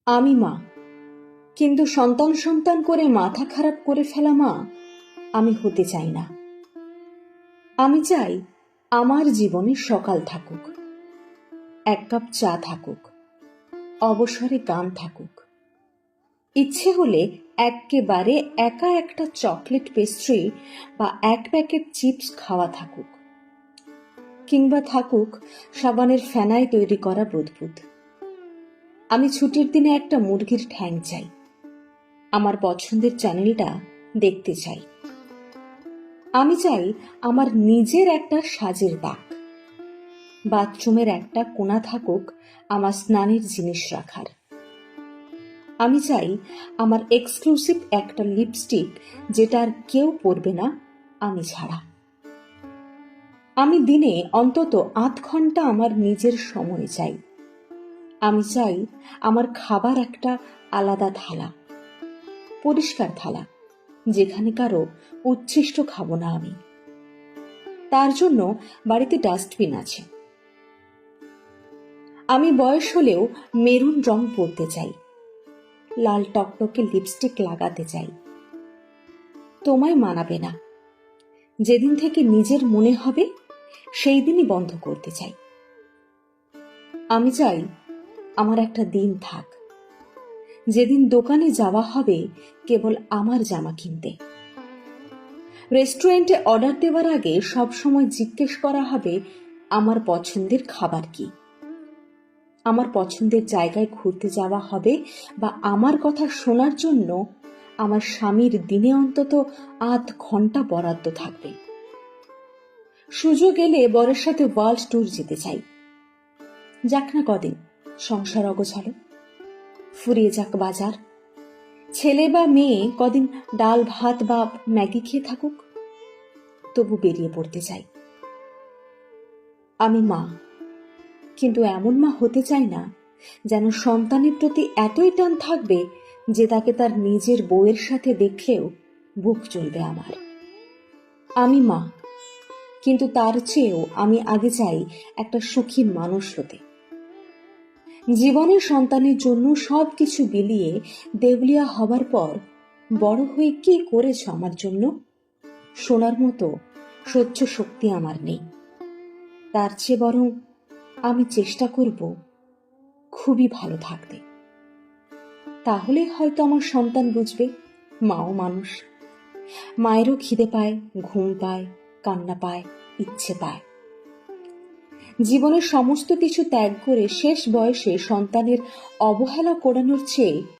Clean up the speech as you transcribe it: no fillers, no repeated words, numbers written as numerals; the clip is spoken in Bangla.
আমি মা, কিন্তু সন্তান সন্তান করে মাথা খারাপ করে ফেলা মা আমি হতে চাই না। আমি চাই আমার জীবনে সকাল থাকুক, এক কাপ চা থাকুক, অবসরে গান থাকুক, ইচ্ছে হলে এক্কেবারে একা একটা চকলেট পেস্ট্রি বা এক প্যাকেট চিপস খাওয়া থাকুক, কিংবা থাকুক সাবানের ফেনায় তৈরি করা বুদবুদ। আমি ছুটির দিনে একটা মুরগির ঠ্যাং চাই, আমার পছন্দের চ্যানেলটা দেখতে চাই। আমি চাই আমার নিজের একটা সাজের তাক, বাথরুমের একটা কোণা থাকুক আমার স্নানের জিনিস রাখার। আমি চাই আমার এক্সক্লুসিভ একটা লিপস্টিক যেটা আর কেউ পরবে না আমি ছাড়া। আমি দিনে অন্তত ৮ ঘন্টা আমার নিজের সময় চাই। আমি চাই আমার খাবার একটা আলাদা থালা, পরিষ্কার থালা, যেখানে কারো উচ্ছিষ্ট খাবো না আমি। তার জন্য বাড়িতে ডাস্টবিন আছে। আমি বয়স হলেও মেরুন রং পরতে চাই, লাল টকটকে লিপস্টিক লাগাতে চাই। তোমায় মানাবে না। যেদিন থেকে নিজের মনে হবে সেই দিনই বন্ধ করতে চাই। আমি চাই আমার একটা দিন থাক, যেদিন দোকানে যাওয়া হবে কেবল আমার জামা কিনতে। রেস্টুরেন্টে অর্ডার দেওয়ার আগে সবসময় জিজ্ঞেস করা হবে আমার পছন্দের খাবার কি। আমার পছন্দের জায়গায় ঘুরতে যাওয়া হবে বা আমার কথা শোনার জন্য আমার স্বামীর দিনে অন্তত ৮ ঘন্টা বরাদ্দ থাকবে। সুযোগ এলে বরের সাথে ওয়ার্ল্ড ট্যুর যেতে চাই। যাক না কদিন সংসার অগোছালো, ফুরিয়ে যাক বাজার। ছেলে বা মেয়ে কদিন ডাল ভাত বা ম্যাগি খেয়ে থাকুক, তবু বেরিয়ে পড়তে চাই। আমি মা, কিন্তু এমন মা হতে চাই না যেন সন্তানের প্রতি এতই টান থাকবে যে তাকে তার নিজের বউয়ের সাথে দেখলেও বুক জ্বলবে আমার। আমি মা, কিন্তু তার চেয়েও আমি আগে চাই একটা সুখী মানুষ হতে। জীবনের সন্তানের জন্য সবকিছু বিলিয়ে দেউলিয়া হবার পর বড় হয়ে কি করেছ আমার জন্য, শোনার মতো সহ্য শক্তি আমার নেই। তার চেয়ে বরং আমি চেষ্টা করব খুবই ভালো থাকতে। তাহলে হয়তো আমার সন্তান বুঝবে মাও মানুষ। মায়েরও খিদে পায়, ঘুম পায়, কান্না পায়, ইচ্ছে পায়। জীবনের সমস্ত কিছু ত্যাগ করে শেষ বয়সে সন্তানের অবহেলা করানোর চেয়ে